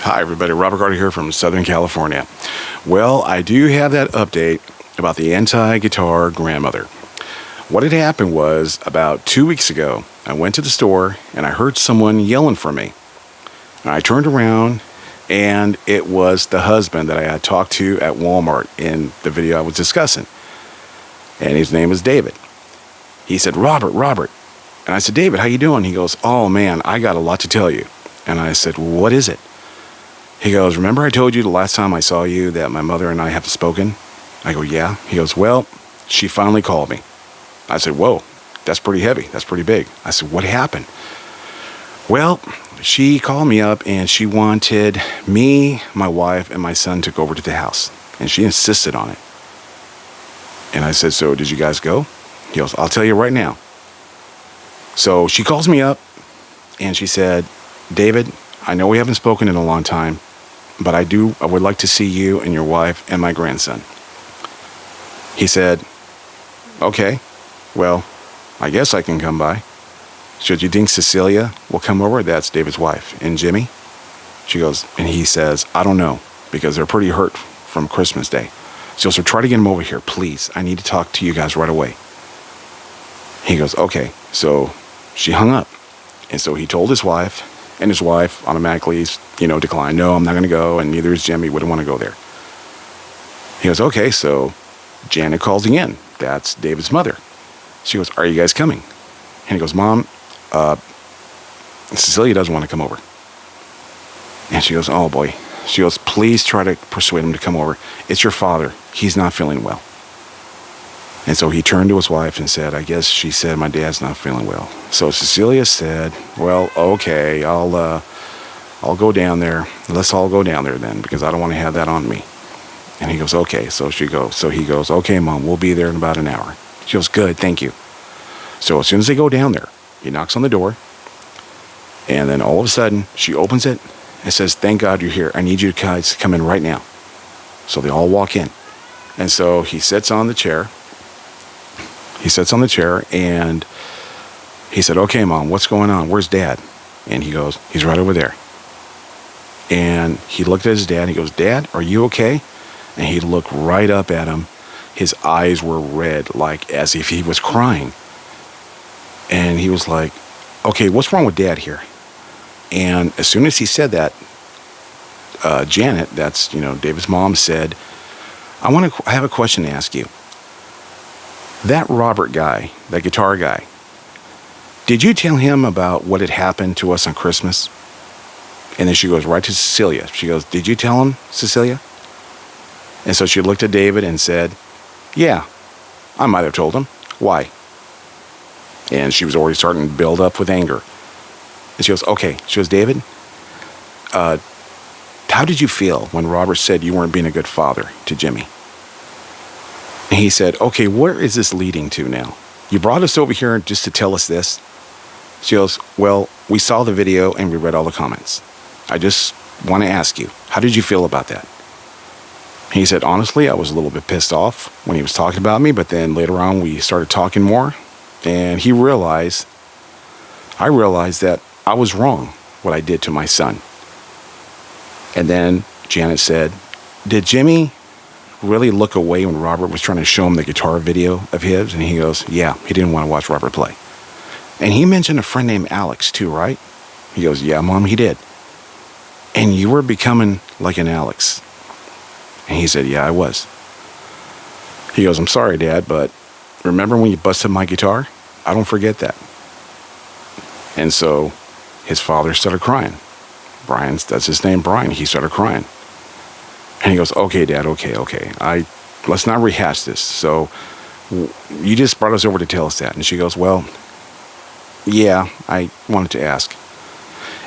Hi, everybody. Robert Carter here from Southern California. Well, I do have that update about the anti-guitar grandmother. What had happened was about 2 weeks ago, I went to the store and I heard someone yelling for me. And I turned around and it was the husband that I had talked to at Walmart in the video I was discussing. And his name is David. He said, Robert. And I said, David, how you doing? He goes, oh man, I got a lot to tell you. And I said, well, what is it? He goes, remember I told you the last time I saw you that my mother and I haven't spoken? I go, yeah. He goes, well, she finally called me. I said, whoa, that's pretty heavy. That's pretty big. I said, what happened? Well, she called me up and she wanted me, my wife, and my son to go over to the house. And she insisted on it. And I said, so did you guys go? He goes, I'll tell you right now. So she calls me up and she said, David, I know we haven't spoken in a long time, but I would like to see you and your wife and my grandson. He said, okay, well, I guess I can come by. Should you think Cecilia will come over? That's David's wife. And Jimmy? She goes, and he says, I don't know, because they're pretty hurt from Christmas Day. So try to get them over here, please. I need to talk to you guys right away. He goes, okay. So she hung up. And so he told his wife, and his wife automatically, declined. No, I'm not going to go, and neither is Jimmy. Wouldn't want to go there. He goes, okay, so Janet calls again. That's David's mother. She goes, are you guys coming? And he goes, Mom, Cecilia doesn't want to come over. And she goes, oh boy. She goes, please try to persuade him to come over. It's your father. He's not feeling well. And so he turned to his wife and said, I guess she said my dad's not feeling well. So Cecilia said, well, okay, I'll go down there. Let's all go down there then, because I don't want to have that on me. And he goes, okay. So he goes, okay, Mom, we'll be there in about an hour. She goes, good, thank you. So as soon as they go down there, he knocks on the door. And then all of a sudden, she opens it and says, thank God you're here. I need you guys to come in right now. So they all walk in. And so he sits on the chair. And he said, okay, Mom, what's going on? Where's Dad? And he goes, he's right over there. And he looked at his dad and he goes, Dad, are you okay? And he looked right up at him. His eyes were red, like as if he was crying. And he was like, okay, what's wrong with Dad here? And as soon as he said that, Janet, that's, David's mom, said, I have a question to ask you. That Robert guy, that guitar guy, did you tell him about what had happened to us on Christmas? And then she goes right to Cecilia. She goes, did you tell him, Cecilia? And so she looked at David and said, yeah, I might have told him. Why? And she was already starting to build up with anger. And she goes, okay. She goes, David, how did you feel when Robert said you weren't being a good father to Jimmy? And he said, okay, where is this leading to now? You brought us over here just to tell us this? She goes, well, we saw the video and we read all the comments. I just want to ask you, how did you feel about that? He said, honestly, I was a little bit pissed off when he was talking about me, but then later on we started talking more, and I realized that I was wrong, what I did to my son. And then Janet said, did Jimmy really look away when Robert was trying to show him the guitar video of his? And he goes, yeah, he didn't want to watch Robert play. And he mentioned a friend named Alex too, right? He goes, yeah, Mom, he did. And you were becoming like an Alex. And he said, yeah, I was. He goes, I'm sorry, Dad, but remember when you busted my guitar? I don't forget that. And so his father started crying. Brian, that's his name, Brian. He started crying. And he goes, okay, Dad, okay. Let's not rehash this. So you just brought us over to tell us that. And she goes, well, yeah, I wanted to ask.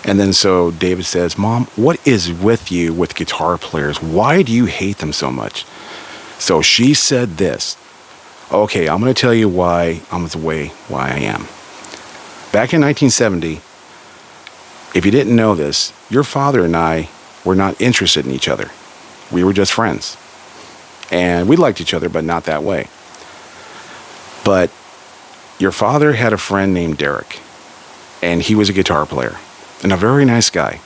And then so David says, Mom, what is with you with guitar players? Why do you hate them so much? So she said this, okay, I'm going to tell you why I'm the way why I am. Back in 1970, if you didn't know this, your father and I were not interested in each other. We were just friends. And we liked each other, but not that way. But your father had a friend named Derek, and he was a guitar player and a very nice guy.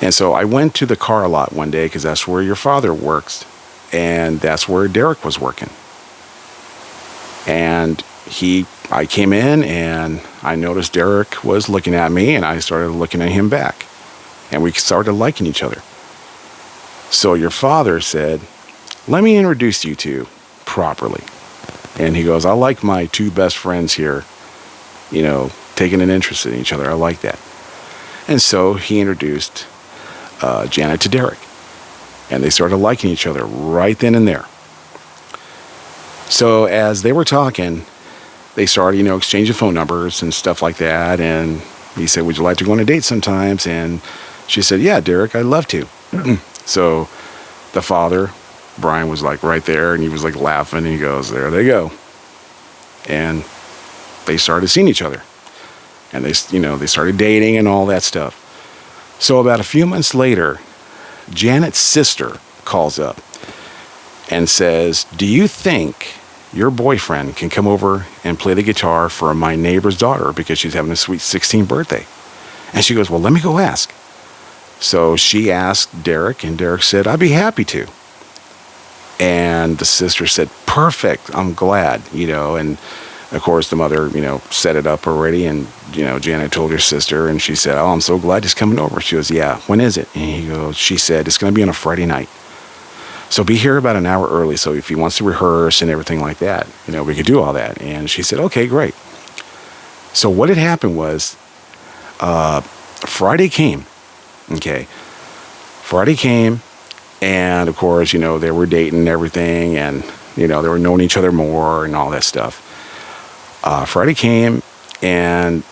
And so I went to the car lot one day because that's where your father works. And that's where Derek was working. And I came in and I noticed Derek was looking at me, and I started looking at him back. And we started liking each other. So your father said, let me introduce you two properly. And he goes, I like my two best friends here, taking an interest in each other. I like that. And so he introduced Janet to Derek. And they started liking each other right then and there. So as they were talking, they started, exchanging phone numbers and stuff like that. And he said, would you like to go on a date sometimes? And she said, yeah, Derek, I'd love to. So the father, Brian, was like right there, and he was like laughing, and he goes, there they go. And they started seeing each other. And they started dating and all that stuff. So about a few months later, Janet's sister calls up and says, do you think your boyfriend can come over and play the guitar for my neighbor's daughter because she's having a sweet 16th birthday? And she goes, well, let me go ask. So she asked Derek, and Derek said, I'd be happy to. And the sister said, perfect, I'm glad, and of course the mother, set it up already, and, Janet told her sister, and she said, oh, I'm so glad he's coming over. She goes, yeah, when is it? And she said, it's going to be on a Friday night. So be here about an hour early, so if he wants to rehearse and everything like that, we could do all that. And she said, okay, great. So what had happened was, Friday came, okay? Friday came, and of course, they were dating and everything, and, they were knowing each other more and all that stuff. Friday came, and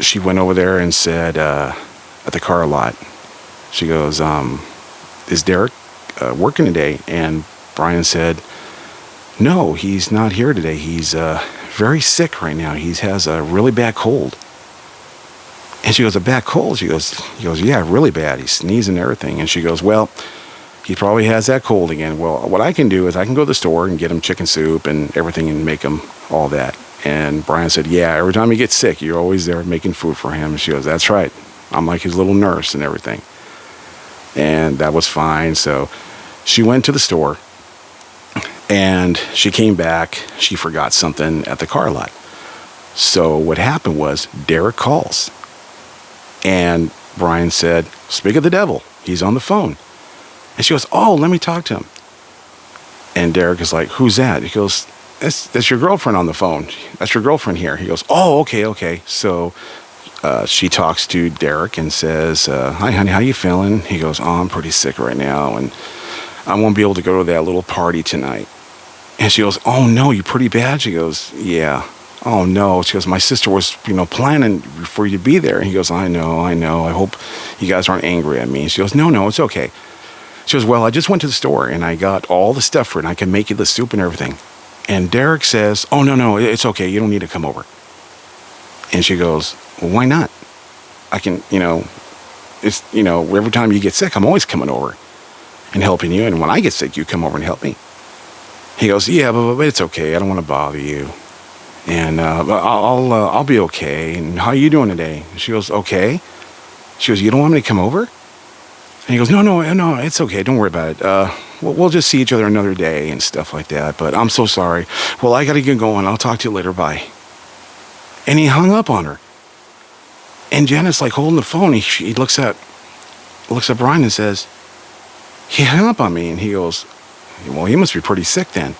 she went over there and said, at the car lot, she goes, is Derek working today? And Brian said, no, he's not here today. He's very sick right now. He has a really bad cold. And she goes, a bad cold? He goes, yeah, really bad. He's sneezing and everything. And she goes, well, he probably has that cold again. Well, what I can do is I can go to the store and get him chicken soup and everything and make him all that. And Brian said, yeah, every time he gets sick, you're always there making food for him. And she goes, that's right. I'm like his little nurse and everything. And that was fine. So she went to the store, and she came back. She forgot something at the car lot. So what happened was Derek calls. And Brian said, speak of the devil, he's on the phone. And she goes, oh, let me talk to him. And Derek is like, who's that? He goes, that's your girlfriend on the phone. That's your girlfriend here. He goes, oh, okay. So she talks to Derek and says, hi, honey, how you feeling? He goes, oh, I'm pretty sick right now, and I won't be able to go to that little party tonight. And she goes, oh, no, you pretty bad? She goes, yeah. Oh, no. She goes, my sister was, planning for you to be there. And he goes, I know. I hope you guys aren't angry at me. And she goes, no, it's okay. She goes, well, I just went to the store, and I got all the stuff for it, and I can make you the soup and everything. And Derek says, oh, no, it's okay. You don't need to come over. And she goes, well, why not? I can, it's, every time you get sick, I'm always coming over and helping you. And when I get sick, you come over and help me. He goes, yeah, but it's okay. I don't want to bother you. And I'll be okay. And how are you doing today? And she goes, okay. She goes, you don't want me to come over? And he goes, no, it's okay. Don't worry about it. We'll just see each other another day and stuff like that. But I'm so sorry. Well, I got to get going. I'll talk to you later. Bye. And he hung up on her. And Janet's like holding the phone. He looks at Brian and says, he hung up on me. And he goes, well, he must be pretty sick then.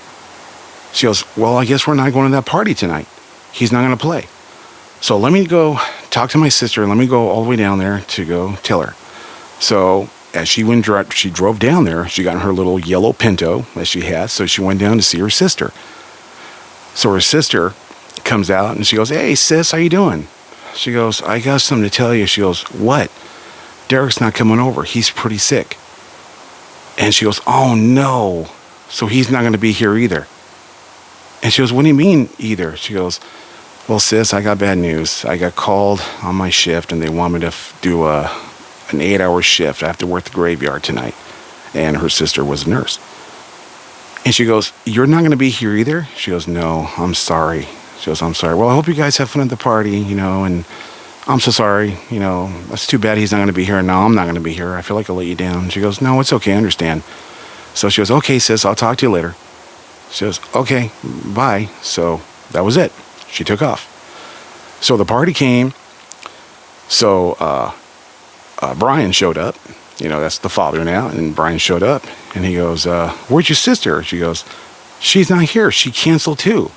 She goes, well, I guess we're not going to that party tonight. He's not going to play. So let me go talk to my sister, and let me go all the way down there to go tell her. So as she drove down there, she got in her little yellow Pinto that she has. So she went down to see her sister. So her sister comes out, and she goes, hey, sis, how you doing? She goes, I got something to tell you. She goes, what? Derek's not coming over. He's pretty sick. And she goes, oh, no. So he's not going to be here either. And she goes, what do you mean either? She goes, well, sis, I got bad news. I got called on my shift, and they want me to do an 8-hour shift. I have to work the graveyard tonight. And her sister was a nurse. And she goes, you're not going to be here either? She goes, no, I'm sorry. She goes, I'm sorry. Well, I hope you guys have fun at the party, and I'm so sorry. That's too bad he's not going to be here. No, I'm not going to be here. I feel like I let you down. She goes, no, it's okay. I understand. So she goes, okay, sis, I'll talk to you later. She goes, okay, bye. So that was it. She took off. So the party came. So Brian showed up. That's the father now. And Brian showed up. And he goes, where's your sister? She goes, she's not here. She canceled too.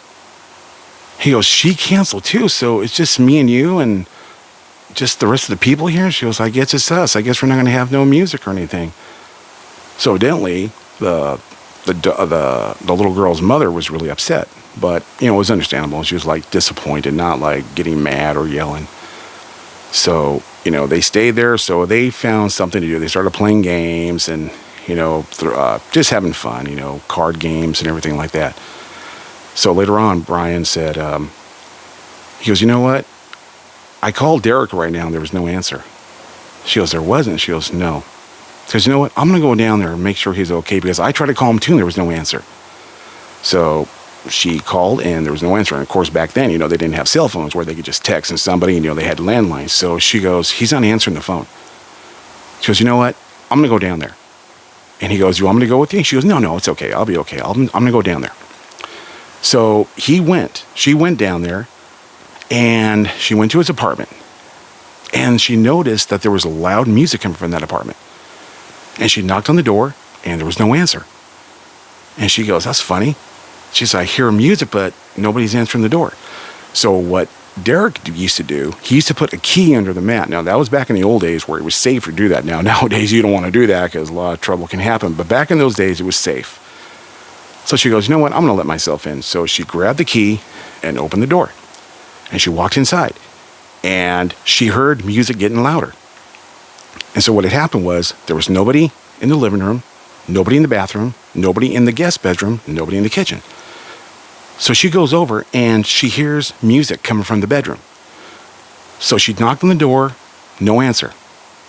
He goes, she canceled too. So it's just me and you and just the rest of the people here? She goes, I guess it's us. I guess we're not going to have no music or anything. So evidently, the little girl's mother was really upset. But, it was understandable. She was, like, disappointed, not, like, getting mad or yelling. So, they stayed there. So they found something to do. They started playing games and, just having fun, card games and everything like that. So later on, Brian said, he goes, you know what? I called Derek right now and there was no answer. She goes, there wasn't? She goes, no. Because you know what? I'm going to go down there and make sure he's okay because I tried to call him too and there was no answer. So she called and there was no answer. And of course, back then, they didn't have cell phones where they could just text and somebody, they had landlines. So she goes, he's not answering the phone. She goes, you know what? I'm going to go down there. And he goes, you want me to go with you? She goes, no, it's okay. I'll be okay. I'm going to go down there. So she went down there and she went to his apartment and she noticed that there was loud music coming from that apartment. And she knocked on the door and there was no answer. And she goes, that's funny. She said, I hear music, but nobody's answering the door. So what Derek used to do, he used to put a key under the mat. Now, that was back in the old days where it was safe to do that. Now, nowadays, you don't want to do that because a lot of trouble can happen. But back in those days, it was safe. So she goes, you know what? I'm going to let myself in. So she grabbed the key and opened the door. And she walked inside. And she heard music getting louder. And so what had happened was there was nobody in the living room, nobody in the bathroom, nobody in the guest bedroom, nobody in the kitchen. So she goes over and she hears music coming from the bedroom. So she knocked on the door, no answer.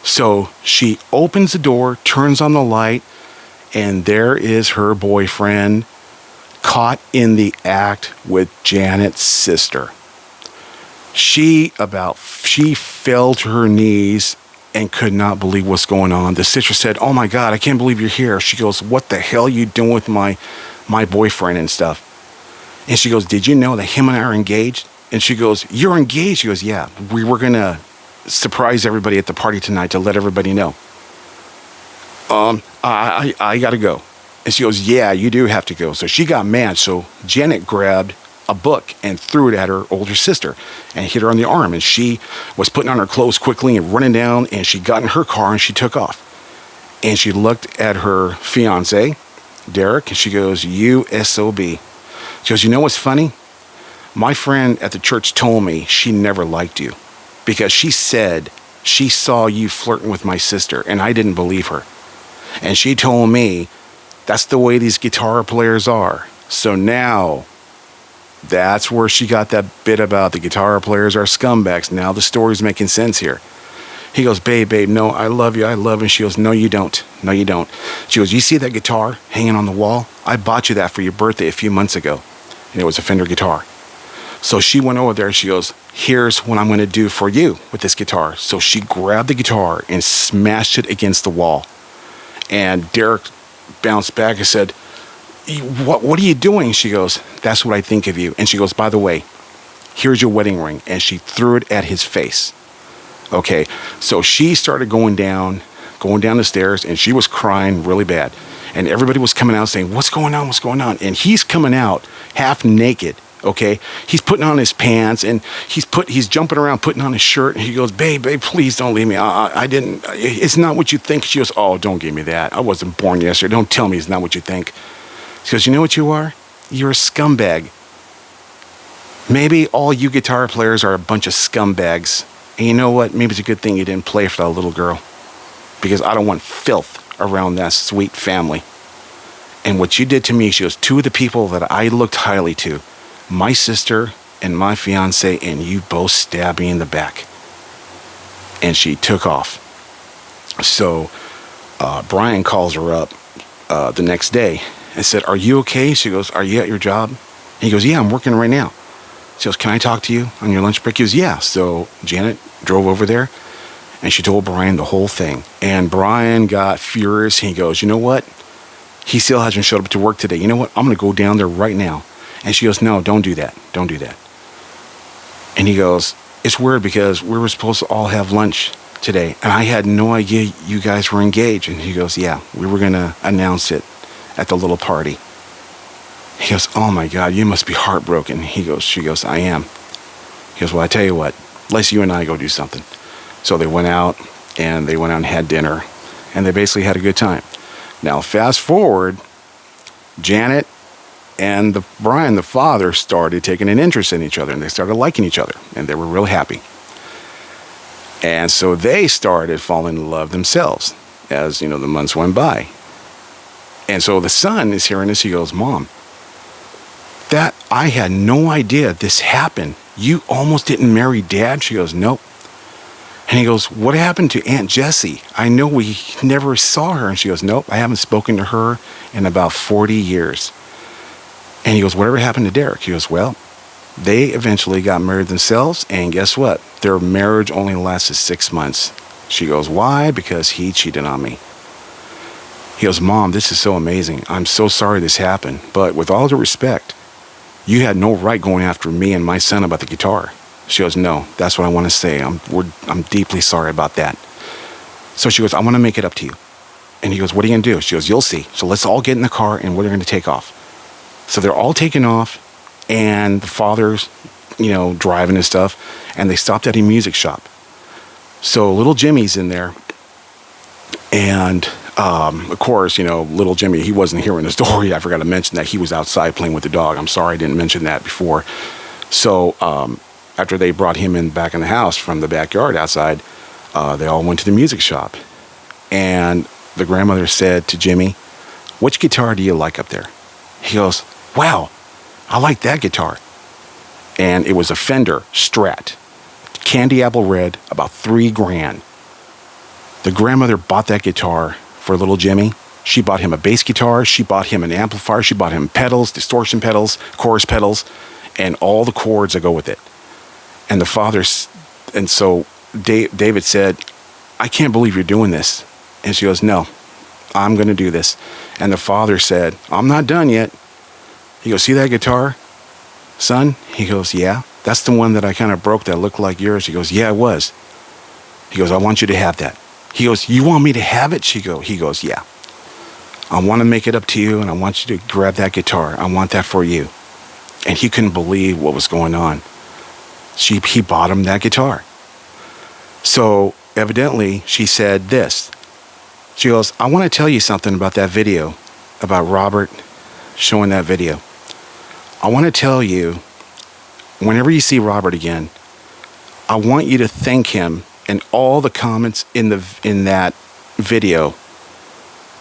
So she opens the door, turns on the light, and there is her boyfriend caught in the act with Janet's sister. She fell to her knees and could not believe what's going on. The sister said, oh my God, I can't believe you're here. She goes, what the hell are you doing with my boyfriend and stuff? And she goes, did you know that him and I are engaged? And she goes, you're engaged? She goes, yeah, we were going to surprise everybody at the party tonight to let everybody know. I got to go. And she goes, yeah, you do have to go. So she got mad. So Janet grabbed a book and threw it at her older sister and hit her on the arm. And she was putting on her clothes quickly and running down, and she got in her car and she took off. And she looked at her fiance, Derek, and she goes, you SOB. She goes, you know what's funny? My friend at the church told me she never liked you because she said she saw you flirting with my sister, and I didn't believe her. And she told me that's the way these guitar players are. So now that's where she got that bit about the guitar players are scumbags. Now the story's making sense here. He goes, babe, no, I love you. And she goes, no, you don't. No, you don't. She goes, you see that guitar hanging on the wall? I bought you that for your birthday a few months ago. And it was a Fender guitar. So she went over there. She goes, here's what I'm going to do for you with this guitar. So she grabbed the guitar and smashed it against the wall. And Derek bounced back and said, what are you doing? She goes, that's what I think of you. And she goes, by the way, here's your wedding ring. And she threw it at his face. Okay, so she started going down the stairs, and she was crying really bad. And everybody was coming out saying, what's going on? What's going on? And he's coming out half naked. Okay, he's putting on his pants and he's jumping around, putting on his shirt. And he goes, babe, please don't leave me. I didn't, it's not what you think. She goes, oh, don't give me that. I wasn't born yesterday. Don't tell me it's not what you think. She goes, you know what you are? You're a scumbag. Maybe all you guitar players are a bunch of scumbags. And you know what? Maybe it's a good thing you didn't play for that little girl, because I don't want filth around that sweet family. And what you did to me, she goes, two of the people that I looked highly to, my sister and my fiance, and you both stabbed me in the back. And she took off. So Brian calls her up the next day and said, are you okay? She goes, are you at your job? And he goes, yeah, I'm working right now. She goes, can I talk to you on your lunch break? He goes, yeah. So Janet drove over there and she told Brian the whole thing. And Brian got furious. He goes, you know what? He still hasn't showed up to work today. You know what? I'm going to go down there right now. And she goes, no, don't do that. Don't do that. And he goes, it's weird because we were supposed to all have lunch today. And I had no idea you guys were engaged. And he goes, yeah, we were going to announce it at the little party. He goes, oh my God, you must be heartbroken. She goes, I am. He goes, well, I tell you what, let's you and I go do something. So they went out and had dinner and they basically had a good time. Now, fast forward, Janet and Brian, the father, started taking an interest in each other and they started liking each other and they were real happy. And so they started falling in love themselves as, the months went by. And so the son is hearing this. He goes, Mom, that I had no idea this happened. You almost didn't marry Dad? She goes, nope. And he goes, what happened to Aunt Jessie? I know we never saw her. And she goes, nope, I haven't spoken to her in about 40 years. And he goes, whatever happened to Derek? He goes, well, they eventually got married themselves. And guess what? Their marriage only lasted 6 months. She goes, why? Because he cheated on me. He goes, Mom, this is so amazing. I'm so sorry this happened. But with all due respect, you had no right going after me and my son about the guitar. She goes, no, that's what I want to say. I'm deeply sorry about that. So she goes, I want to make it up to you. And he goes, what are you going to do? She goes, you'll see. So let's all get in the car and we're going to take off. So they're all taking off and the father's, driving and stuff. And they stopped at a music shop. So little Jimmy's in there. And, of course, little Jimmy, he wasn't hearing the story. I forgot to mention that he was outside playing with the dog. I'm sorry I didn't mention that before. So, after they brought him back in the house from the backyard outside, they all went to the music shop. And the grandmother said to Jimmy, which guitar do you like up there? He goes, wow, I like that guitar. And it was a Fender Strat, candy apple red, about $3,000. The grandmother bought that guitar for little Jimmy. She bought him a bass guitar. She bought him an amplifier. She bought him pedals, distortion pedals, chorus pedals, and all the chords that go with it. And so David said, I can't believe you're doing this. And she goes, no, I'm going to do this. And the father said, I'm not done yet. He goes, see that guitar, son? He goes, yeah, that's the one that I kind of broke that looked like yours. He goes, yeah, it was. He goes, I want you to have that. He goes, you want me to have it? He goes, yeah. I want to make it up to you and I want you to grab that guitar. I want that for you. And he couldn't believe what was going on. He bought him that guitar. So evidently she said this. She goes, I want to tell you something about that video, about Robert showing that video. I want to tell you, whenever you see Robert again, I want you to thank him and all the comments in that video,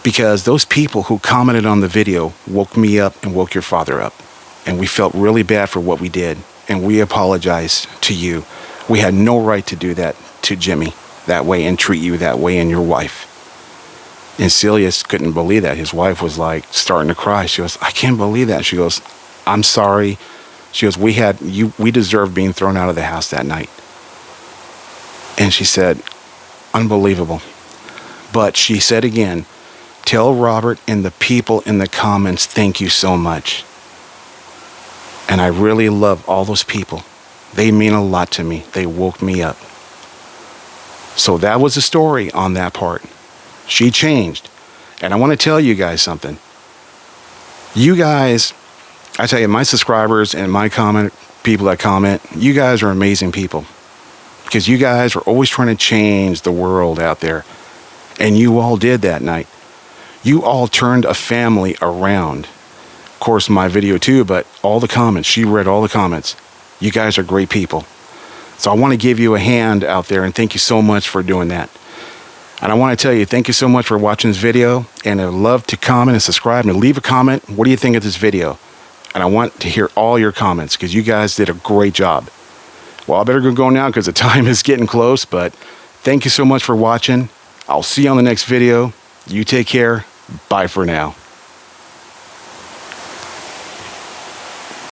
because those people who commented on the video woke me up and woke your father up. And we felt really bad for what we did. And we apologize to you. We had no right to do that to Jimmy that way and treat you that way and your wife. And Celia couldn't believe that. His wife was like starting to cry. She goes, I can't believe that. She goes, I'm sorry. She goes, we deserved being thrown out of the house that night. And she said, unbelievable. But she said again, tell Robert and the people in the comments, thank you so much. And I really love all those people. They mean a lot to me. They woke me up. So that was the story on that part. She changed. And I want to tell you guys something. You guys, I tell you, my subscribers and my people that comment, you guys are amazing people. Because you guys are always trying to change the world out there. And you all did that night. You all turned a family around. Of course, my video too, but all the comments. She read all the comments. You guys are great people. So I want to give you a hand out there and thank you so much for doing that. And I want to tell you, thank you so much for watching this video. And I'd love to comment and subscribe and leave a comment. What do you think of this video? And I want to hear all your comments because you guys did a great job. Well, I better go now because the time is getting close. But thank you so much for watching. I'll see you on the next video. You take care. Bye for now.